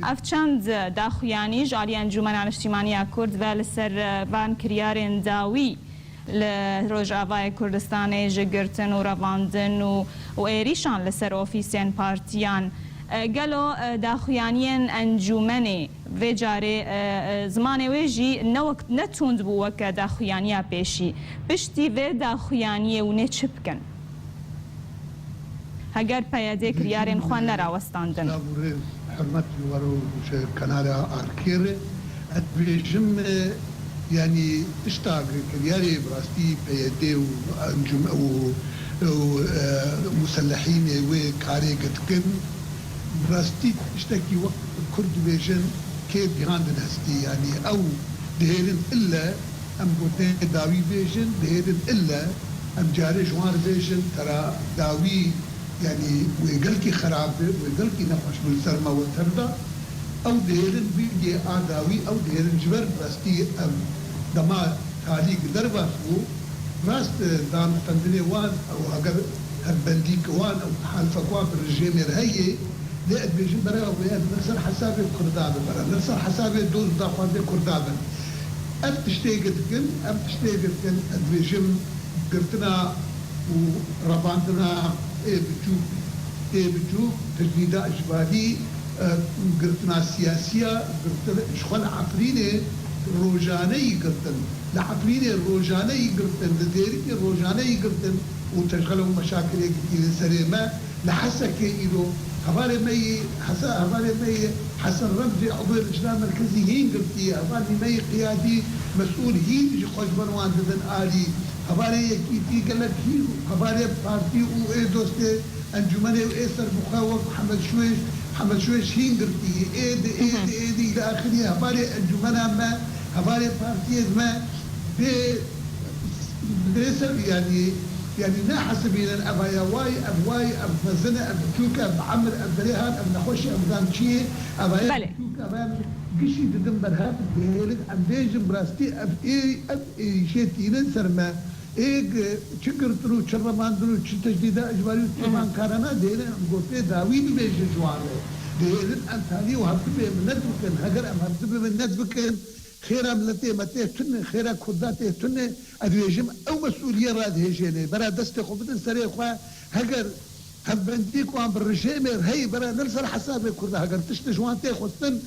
افچند داخویانی جاری انجمن اجتماعی کرد و لسر وان کریارن داوی لروجاوای کردستان جگرتن و رواندن و ایریشان لسر اوفیسین پارتیان گلو داخویانین انجمنی و جاره زمان ویجی نوقت نتوند بو وک داخویانیا پیشی پشتی و داخویانی و نه چپکن هەگەر پەیادێک یارێن خوان نەراوەستاندن حرمەتی وەرە و کەنارە ئارکێرە ئەتبێژم ینی شتا یاری بڕاستی پەیادێ و ئەنجوم و مسلحینێ وێ کارێگەتکن بڕاستی شتێکی وەک کورد بێژن کێ گیهاندن هەستی ینی ئەو دهێرن ئللا ئەم گوتێ داوی بێژن دهێرن ئللا ئەم جارێ ژوان بێژن تەرا داوی يعني ويقلكي خراب ويقلكي نقش من سرما وتردا او ديرن بيجي آداوي او ديرن جبر براستي دما تاليق دربا فو راست دام تندني وان او اگر هربنديك وان او حالفك وان بالرجيم رهي لقد بيجي برا وياد نرسل حسابي كردابة برا نرسل حسابي دوز داخوان دي كردابة ام تشتيقتكن ادبيجم قرتنا ورباندنا بتشوف تجديد اجباري قرتنا سياسيه قرتنا شغل عقليني روجاني قرتن لعقليني روجاني قرتن لديري روجاني قرتن وتشغلوا مشاكل كثير سليمه لحسك إلو هبالي مي حسن رمزي عضو اللجنه المركزي هين قلتي هبالي مي قيادي مسؤول هين يجي خوش بنوان ددن آلي هبالي يكيتي قال لك هيرو هبالي بارتي و ايه دوستي انجمني و ايه سربخاوة محمد شويش هين قلتي ايه دي الى اخره هبالي انجمنا ما هبالي بارتي ما يعني نا حسبين ابا يواي ابواي اب مزنه اب كوكا اب عمر اب بريهان اب نخوشي اب غانشي ابا كوكا اب قشي ددم برهاب ديرد ام ديجم براستي اب اي شيتين سرما اي شكرترو شرماندرو تجديدا اجباري طبعا كارنا دير ام غوتي داوي بيج جواره ديرد ام ثاني وهبتبه من ندبكن هجر ام هبتبه من ندبكن خيرا ملتي متي تن خيرا كوداتي تن ادويجم او مسؤوليه راد هيجيني برا دستي خبدن سري خوا هجر هبنديك وان بالرجيمر هي برا نرسل حسابي كردا هجر تشتجوانتي خستن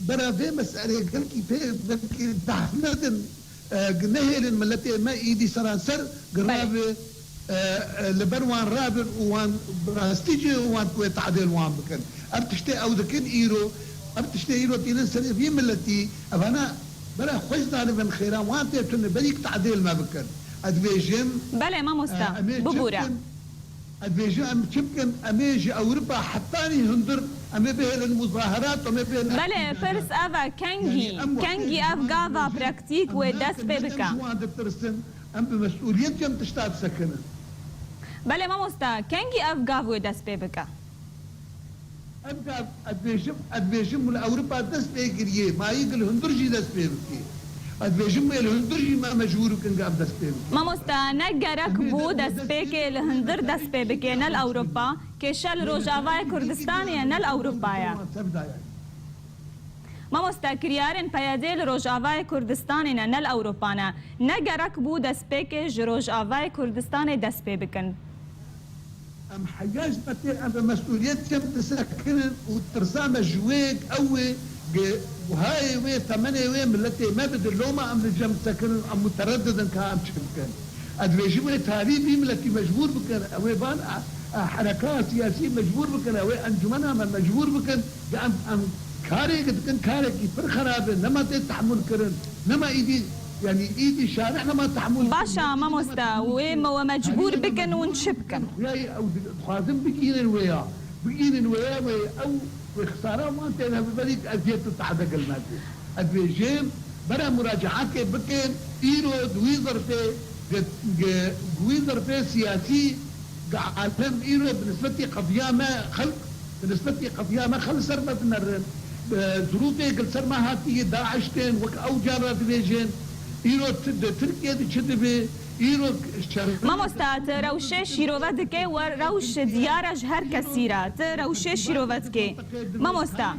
برا في مساله قلكي في تحمدن نهيل ملتي ما ايدي سرانسر قراب لبنوان رابر وان براستيجي وان تعديل وان بكن ارتشتي او ذكن ايرو ابتشتهي روتين سنة في ملتي أنا بلا خوشنا من خيرا وانت تن بديك تعديل ما بكر أدبيجم بلا ما مستا ببورا أدبيجم أم تشمكن أميجي أوروبا حتاني هندر أمي به المظاهرات ومي به بلا فرس أفا كانجي أف غافا براكتيك وداس بيبكا أم بمسؤوليتهم تشتاب سكنة بلا ما مستا كانجي أف غاف وداس بيبكا أبقى أدبيجم من أوروبا دست بيجريه ما يقول هندرجي دست بيبكي أدبيجم الهندرجي ما مجبور كن قاب دست بيبكي ما مستا نجارك بو دست بيكي الهندر دست بيبكي نال أوروبا كشال روجاواي كردستاني نال أوروبايا ما مستا كريارن بياديل روجاواي كردستاني نال أوروبانا نجارك بو دست بيكي جروجاواي كردستاني دست بيبكن ام حياج بتي ام مسؤوليتهم تسكن وترسام جويك قوي وهاي وي ثمانية وي ملتي ما بدلوما ام نجم سكن ام مترددا كام شمكن ادويجي وي تاريخي ملتي مجبور بكن اوي بان حركات سياسيه مجبور بكن اوي انجمنها مجبور بكن ام كاري قد كاري كيف خراب نما تحمل كرن نما ايدي يعني ايدي شارعنا ما تحمل باشا ما مستوي ومجبور بكن ونشبكن وياي او خادم بكين ويا او خساره ما انت انا بديك ازيت تعدق الماده ادبيجيم بلا مراجعات بكن ايرو دويزر في سياسي عالم ايرو بالنسبه قضيه ما خلص سرمت نرن ظروفي قل سرما هاتي داعشتين وك او جارة بيجين ايرو تركيا دي تشد إيرو مامۆستا ڕەوشێ شیرۆڤە دکێ و ڕەوش دیارەش هەر کەسیرە ڕەوشێ شیرۆڤە دکێ مامۆستا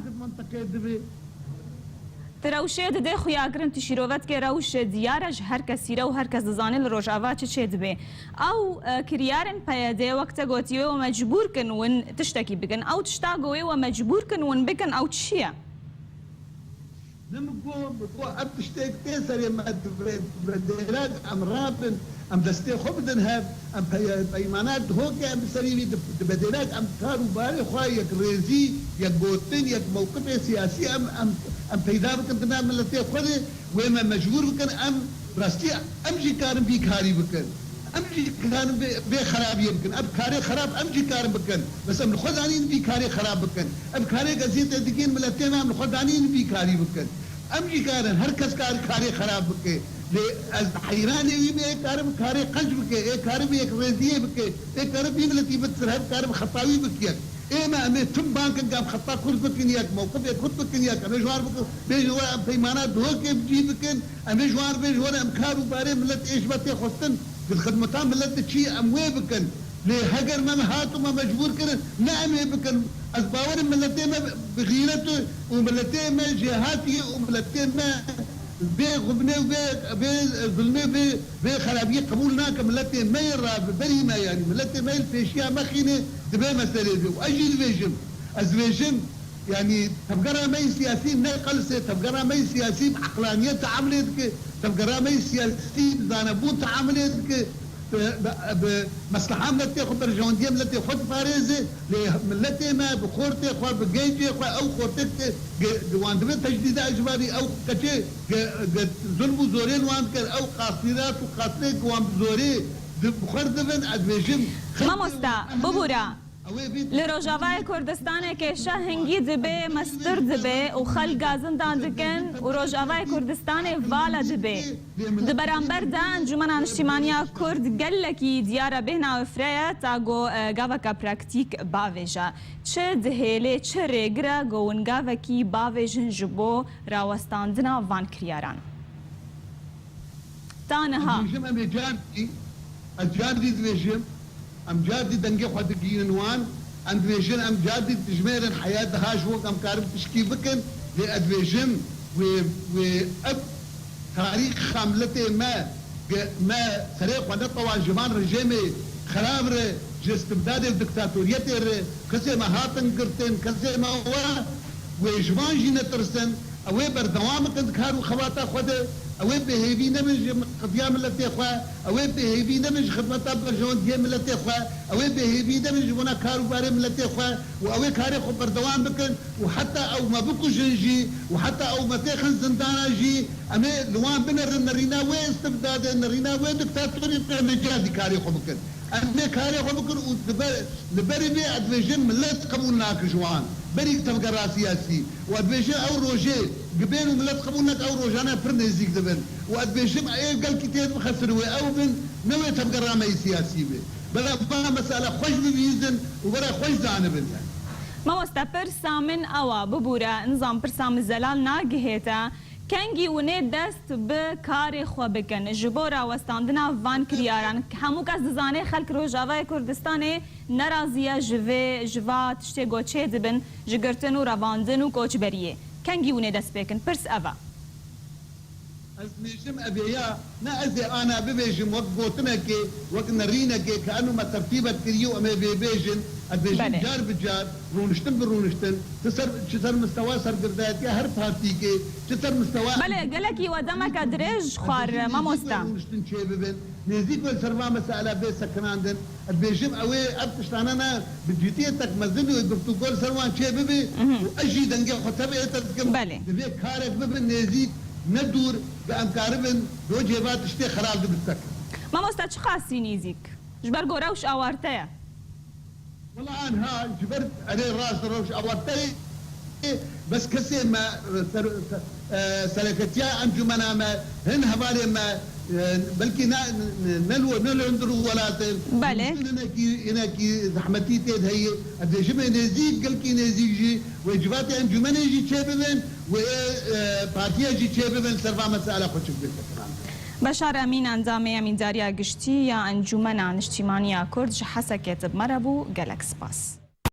ڕەوشێ دەدێ خویاگرن تی شیرۆڤەت کێ ڕەوش دیارەش هەر کەسیرە و هەر کەس دەزانێت لە ڕۆژاوا چ چێ دەبێ ئەو کریارن پەیەدێ وەکتە گۆتیوێ و مەجبورکن ون تشتێکی بگن ئەو تشتا گۆێ و مەجبورکن ون بکن ئەو چییە؟ نمگو ابتشتك تيسر يا مدرات ام رابن ام دستي خبدن هاب ام بيمانات هوكي ام سريني بدلات ام كارو باري خواي يك ريزي يك بوتين يك موقف سياسي ام بيدا بكن تمام ملتي خودي وما مجبور بكن ام راستي امجي كارم بيكاري بكن امجي كارم بخراب يمكن اب كاري خراب امجي كارم بكن بس ام الخدانين بيكاري خراب بكن اب كاري قزيت دقين ملتين ام الخدانين بيكاري بكن امجي كارن هر کس كاري خراب بكي حيراني ويمي كارم كاري قنج بكي اي كارم يك ريزيه بكي اي كارم بيملتي بتصير هر كارم خطاوي بكي اما امي تم بانك قام خطا كل بكن ياك موقف يك بكن ياك امي جوار بكن بيجوا بيمانات هوكي بجي بكن امي جوار بيجوا ام كارو باري ملت ايش بتي خصتن بالخدمتان ملت شيء اموي بكن لهجر ما هاتوا ما مجبور كرن نعم بكن أسباور ملتين ما بغيرته وملتين ما جهاتي وملتين ما بغبنة وبظلمة بخرابية قبولنا كملتين ما يرى بري ما يعني ملتين ما الفيشيا ما خينه دبي مسألة وأجي الفيجن الفيجن يعني تبقى ما سياسي نقل سي تبقى ما سياسي عقلانية تعاملتك تبقى ما سياسي زانبوت تعاملتك بمصلحة ملتي خو برجوندية ملتي خود فارزة ملتي ما بخورتي خو بجيجي خو أو خورتك واندبه تجديد إجباري أو كشي ظلم وزورين واندكر أو قاصرات وقاصرك وان بزوري بخور دفن أدويجم مامۆستا ببورە لە ڕۆژاوای کوردستانێکێشە هەنگی دەبێ مەستر دەبێ و خەڵک گازندان دکن و ڕۆژاوای کوردستانê vala دەبێ di beramberda Encûmena Niştimaniya Kurd gelekî diyara bêhna fireye ta got gaveka praktîk bavêje çi dihêlê çi rêgir e gowingavekî bavêjin ji bo rawestandina van kiryaran ta niha ام جادي دنجي خد جينوان ام فيجن ام جادي تجميرن حياه هاش وق ام كارب تشكي بكن لادفيجن و اب تاريخ خاملته ما سريق ودا طوال جمان رجيمي خراب استبداد الدكتاتورية كسي ما هاتن قرتن كسي ما هو وجمان جينا ترسن اوي بردوام كنت كارو خواتا خده اوي بهيبي نمج قضيه ملتي اخوا اوي بهيبي نمج خدمات برجون دي ملتي اخوا اوي بهيبي نمج هنا كارو باري ملتي اخوا واوي كاري خو بردوام بكن وحتى او ما بكو جنجي وحتى او ما تخن زندانا جي امي لوان بنر نرينا وين استبداد نرينا وين دكتاتوري مجازي كاري خو بكن امي كاري خو بكن لبري بي ادفيجن ملت قبولناك جوان بري تبقى سياسي وادفيجن او روجي قبين وملت قبولناك او روجانا فرنزيك دبن وادفيجن اي قال كتير مخسر او بن نوي تبقى رامي سياسي بي بلا با مسألة خوش ببيزن وبلا خوش زانبن مامۆستا پرسا من ئەوە ببوورە نظام پرسا من زەلال ناگهێتە کەنگی ونێ دەست بە کارێ خۆ بکەن ji بۆ rawestandina van kiryaran hemû kes dizane xelk Rojavayê Kurdistanê nerazî ye ji va tiştê got çê dibin ji girtin û revandin û koçberiyê kengî ونێ dest pêkin pirs ev e از نجم ابيا نا ازي انا ببيجم وقت قوتنك وقت نرينك كانه ما ترتيبت كريو امي بيجن ادبيجن جار بجار رونشتن برونشتن تسر مستوى سرگردات يا هر بارتي كي تسر مستوى بله قالك ودمك دريج خوار مامۆستا رونشتن شي ببن نزيك والسرما مسألة بي سكناندن ادبيجم اوي ابتشتاننا بجيتيتك مزني وبرتقال سروان شي ببي واجي دنجي خطبه تتكم بله دبي كارك ببن نزيك ندور بأمكاربن دو جيبات اشتي خراب دي بالسكن مامۆستا چ خاسی نيزيك جبر گۆرەوش ئاوارتەیە والله عنها جبرت عليه راس روش أورتي بس كسي ما سلكتيا أنجمنا ما هن هبالي ما بلكي نلو عندرو ولاتن بله إنكي زحمتي تيد هي أدشم نزيك قلكي نزيك جي وجباتي أنجمنا جي تشاببن وبارتيا جي تشاببن سرفا مسألة خوشك بيتكران بەشار ئەمین ئەنجامێ ئەمینداریە گشتی یا ئەنجومەنە نیشتیمانیە کورد ji hesekê tibmere bû gelek spas.